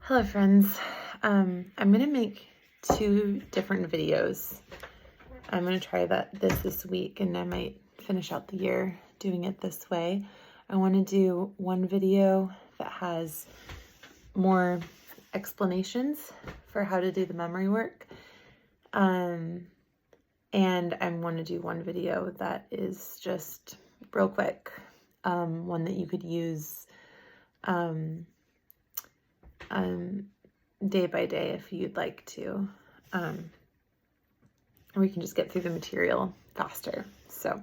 Hello friends. I'm going to make 2 different videos. I'm going to try this week, and I might finish out the year doing it this way. I want to do one video that has more explanations for how to do the memory work. And I want to do one video that is just real quick, one that you could use day by day if you'd like to. We can just get through the material faster. So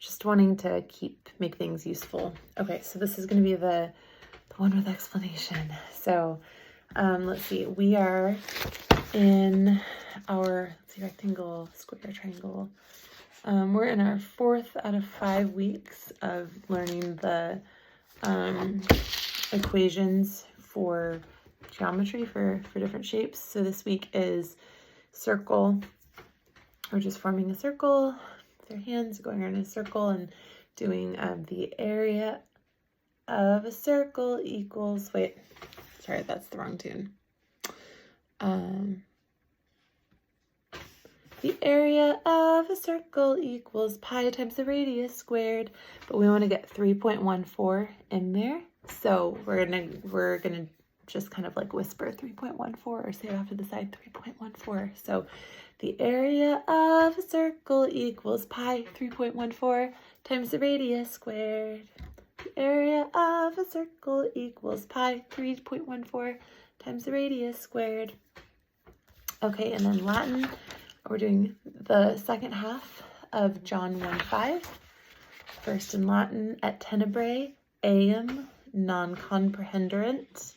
just wanting to make things useful. Okay, so this is going to be the one with explanation. So let's see, we are in our, rectangle, square, triangle. We're in our 4th out of 5 weeks of learning the equations for geometry for different shapes. So this week is circle. We're just forming a circle with our hands, going around in a circle and doing the area of a circle equals, sorry, that's the wrong tune. The area of a circle equals pi times the radius squared, but we want to get 3.14 in there. So we're gonna just kind of like whisper 3.14 or say it off to the side, 3.14. So the area of a circle equals pi 3.14 times the radius squared. The area of a circle equals pi 3.14 times the radius squared. Okay, and then Latin, we're doing the second half of John 1:5. First in Latin, et tenebrae eam non comprehenderent,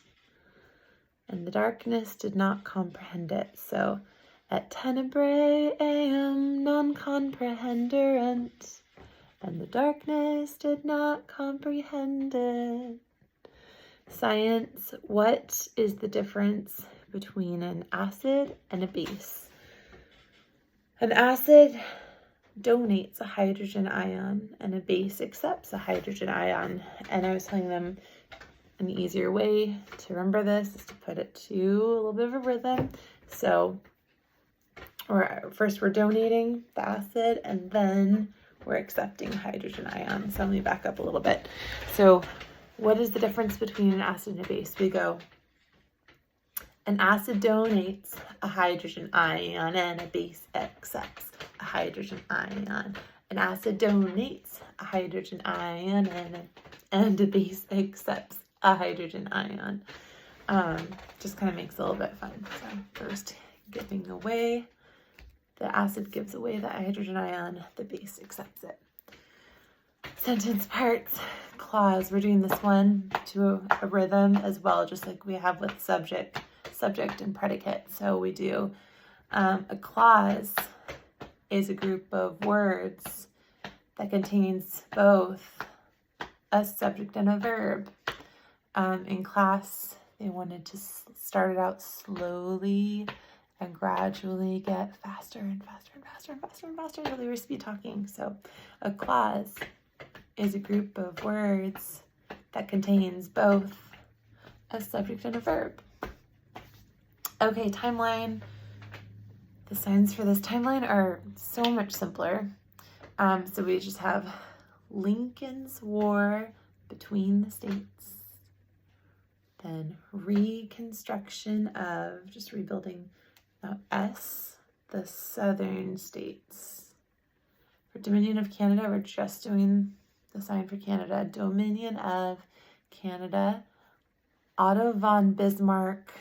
and the darkness did not comprehend it. So, et tenebrae eam non comprehenderent, and the darkness did not comprehend it. Science, what is the difference between an acid and a base? An acid donates a hydrogen ion, and a base accepts a hydrogen ion. And I was telling them an easier way to remember this is to put it to a little bit of a rhythm. So first we're donating the acid, and then we're accepting hydrogen ion. So let me back up a little bit. So what is the difference between an acid and a base? We go, an acid donates a hydrogen ion, and a base accepts a hydrogen ion. An acid donates a hydrogen ion, and a base accepts a hydrogen ion. Just kind of makes it a little bit fun. So first, giving away, the acid gives away the hydrogen ion, the base accepts it. Sentence parts, clause. We're doing this one to a rhythm as well, just like we have with subject and predicate. So we do a clause is a group of words that contains both a subject and a verb. In class, they wanted to start it out slowly and gradually get faster and faster and faster and faster and faster until they were speed talking. So a clause is a group of words that contains both a subject and a verb. Okay, timeline. The signs for this timeline are so much simpler. So we just have Lincoln's War between the states, then reconstruction of, just rebuilding, the southern states. For Dominion of Canada, we're just doing the sign for Canada. Dominion of Canada. Otto von Bismarck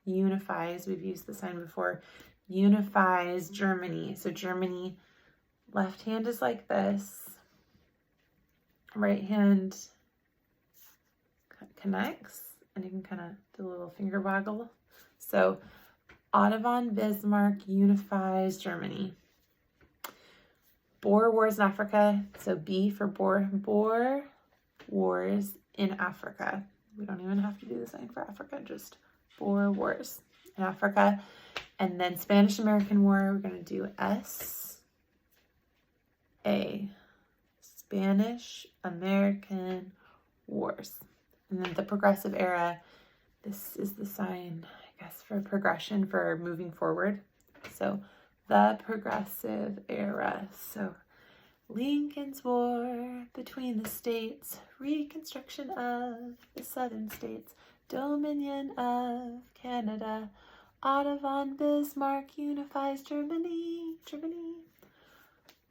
unifies, we've used the sign before, unifies Germany. So Germany, left hand is like this, right hand connects, and you can kind of do a little finger waggle. So Otto von Bismarck unifies Germany. Boer Wars in Africa. So B for Boer Wars in Africa. We don't even have to do the sign for Africa, just Boer Wars in Africa. And then Spanish-American War, we're going to do S-A. Spanish-American Wars. And then the Progressive Era, this is the sign, I guess, for progression, for moving forward. So the Progressive Era. So Lincoln's War between the states, Reconstruction of the Southern states, Dominion of Canada, Otto von Bismarck unifies Germany,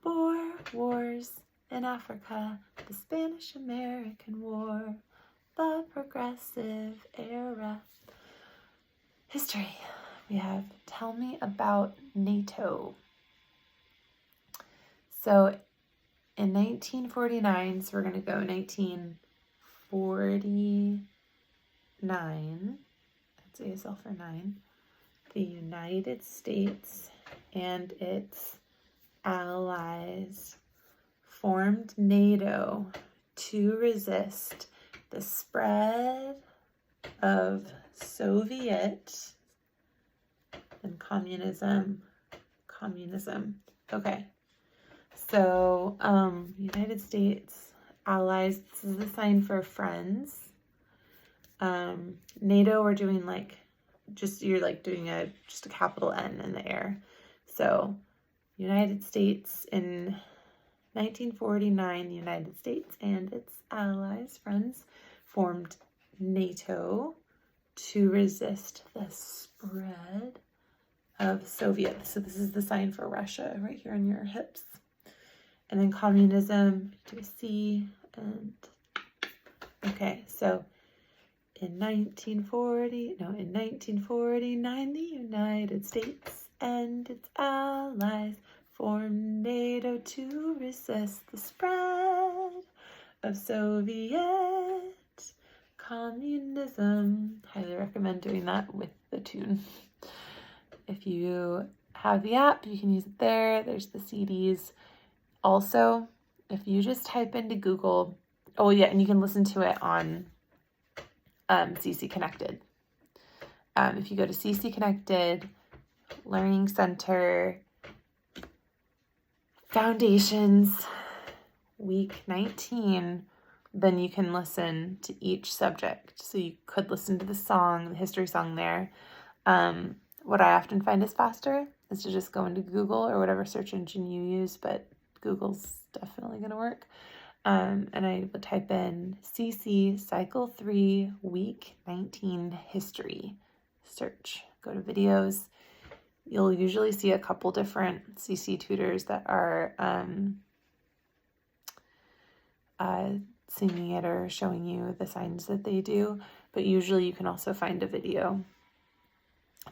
Boer Wars in Africa, the Spanish-American War, the Progressive Era. History. We have Tell Me About NATO. So in 1949, so we're going to go 1949, that's ASL for 9, the United States and its allies formed NATO to resist the spread of Soviet and communism. Okay. So, United States allies, this is the sign for friends. NATO, we're doing like, you're like doing just a capital N in the air. So, United States in 1949, the United States and its allies, friends, formed NATO to resist the spread of Soviet. So this is the sign for Russia right here on your hips. And then communism, do a C, and okay, so in 1949, the United States and its allies formed NATO to resist the spread of Soviet communism. Highly recommend doing that with the tune. If you have the app, you can use it there. There's the CDs. Also, if you just type into Google, oh yeah, and you can listen to it on CC Connected. If you go to CC Connected, Learning Center, Foundations, week 19, then you can listen to each subject. So you could listen to the song, the history song there. What I often find is faster is to just go into Google or whatever search engine you use, but Google's definitely going to work. And I would type in CC Cycle 3 Week 19 History. Search. Go to videos. You'll usually see a couple different CC tutors that are singing it or showing you the signs that they do. But usually you can also find a video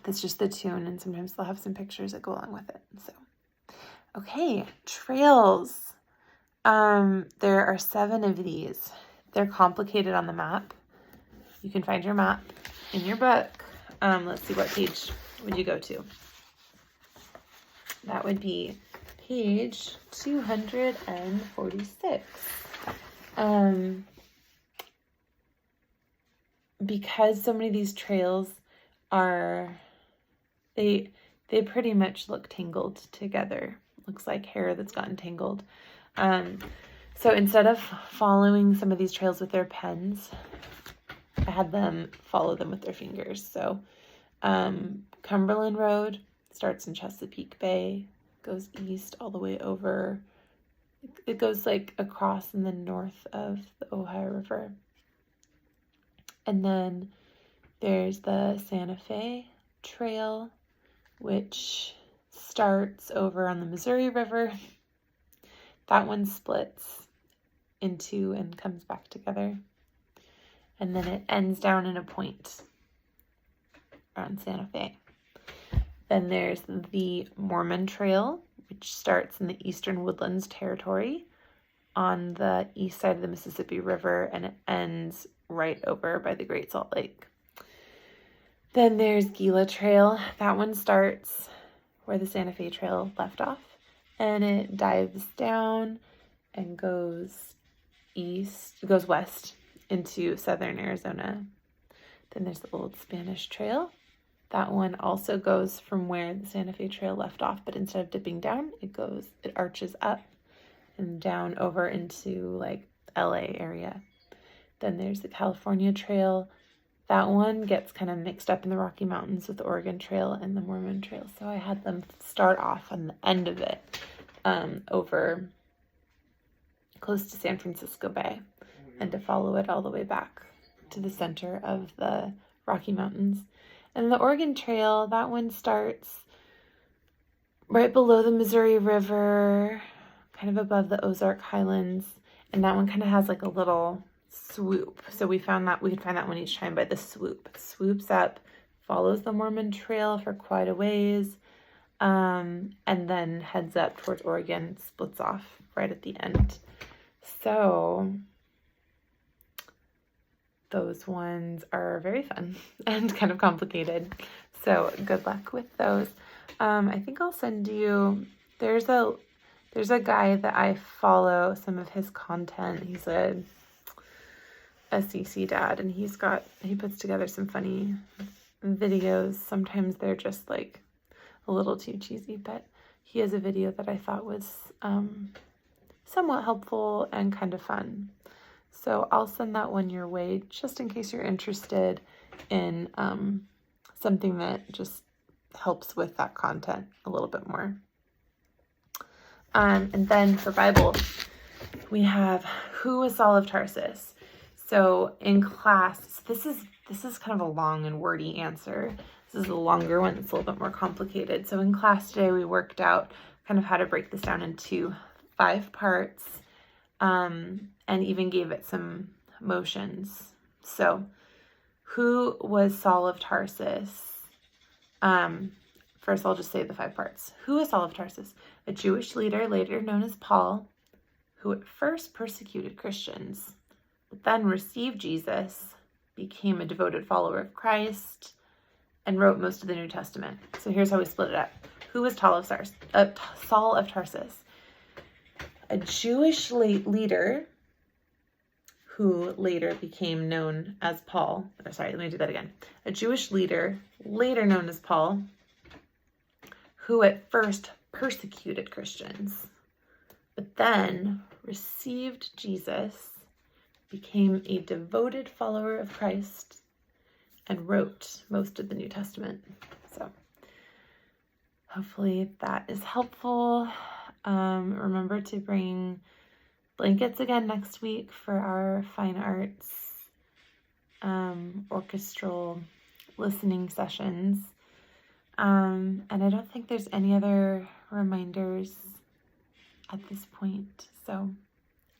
that's just the tune, and sometimes they'll have some pictures that go along with it. So, okay, trails. There are 7 of these. They're complicated on the map. You can find your map in your book. Let's see, what page would you go to? That would be page 246. Because so many of these trails are, they pretty much look tangled together. Looks like hair that's gotten tangled. So instead of following some of these trails with their pens, I had them follow them with their fingers. So Cumberland Road starts in Chesapeake Bay, goes east all the way over. It goes like across in the north of the Ohio River. And then there's the Santa Fe Trail, which starts over on the Missouri River. That one splits into and comes back together. And then it ends down in a point around Santa Fe. Then there's the Mormon Trail, which starts in the Eastern Woodlands Territory on the east side of the Mississippi River, and it ends right over by the Great Salt Lake. Then there's Gila Trail. That one starts where the Santa Fe Trail left off, and it dives down and goes west into southern Arizona. Then there's the Old Spanish Trail. That one also goes from where the Santa Fe Trail left off, but instead of dipping down, it arches up and down over into like LA area. Then there's the California Trail that one gets kind of mixed up in the Rocky Mountains with the Oregon Trail and the Mormon Trail. So I had them start off on the end of it, over close to San Francisco Bay, and to follow it all the way back to the center of the Rocky Mountains. And the Oregon Trail, that one starts right below the Missouri River, kind of above the Ozark Highlands. And that one kind of has like a little swoop. So we could find that one each time by the swoop. It swoops up, follows the Mormon Trail for quite a ways, and then heads up towards Oregon, splits off right at the end. So those ones are very fun and kind of complicated. So good luck with those. I think I'll send you, there's a guy that I follow, some of his content. He's a CC dad, and he puts together some funny videos. Sometimes they're just like a little too cheesy, but he has a video that I thought was somewhat helpful and kind of fun. So I'll send that one your way just in case you're interested in something that just helps with that content a little bit more. And then for Bible, we have who was Saul of Tarsus. So in class, this is kind of a long and wordy answer. This is a longer one that's a little bit more complicated. So in class today, we worked out kind of how to break this down into 5 parts, and even gave it some motions. So who was Saul of Tarsus? First, I'll just say the 5 parts. Who was Saul of Tarsus? A Jewish leader, later known as Paul, who at first persecuted Christians, but then received Jesus, became a devoted follower of Christ, and wrote most of the New Testament. So here's how we split it up. Who was Saul of Tarsus? A Jewish leader who later became known as Paul. Sorry, let me do that again. A Jewish leader, later known as Paul, who at first persecuted Christians, but then received Jesus, became a devoted follower of Christ, and wrote most of the New Testament. So hopefully that is helpful. Remember to bring blankets again next week for our fine arts orchestral listening sessions. And I don't think there's any other reminders at this point. So, all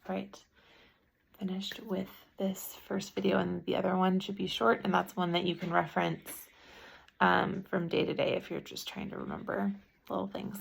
right, finished with this first video, and the other one should be short, and that's one that you can reference from day to day if you're just trying to remember little things.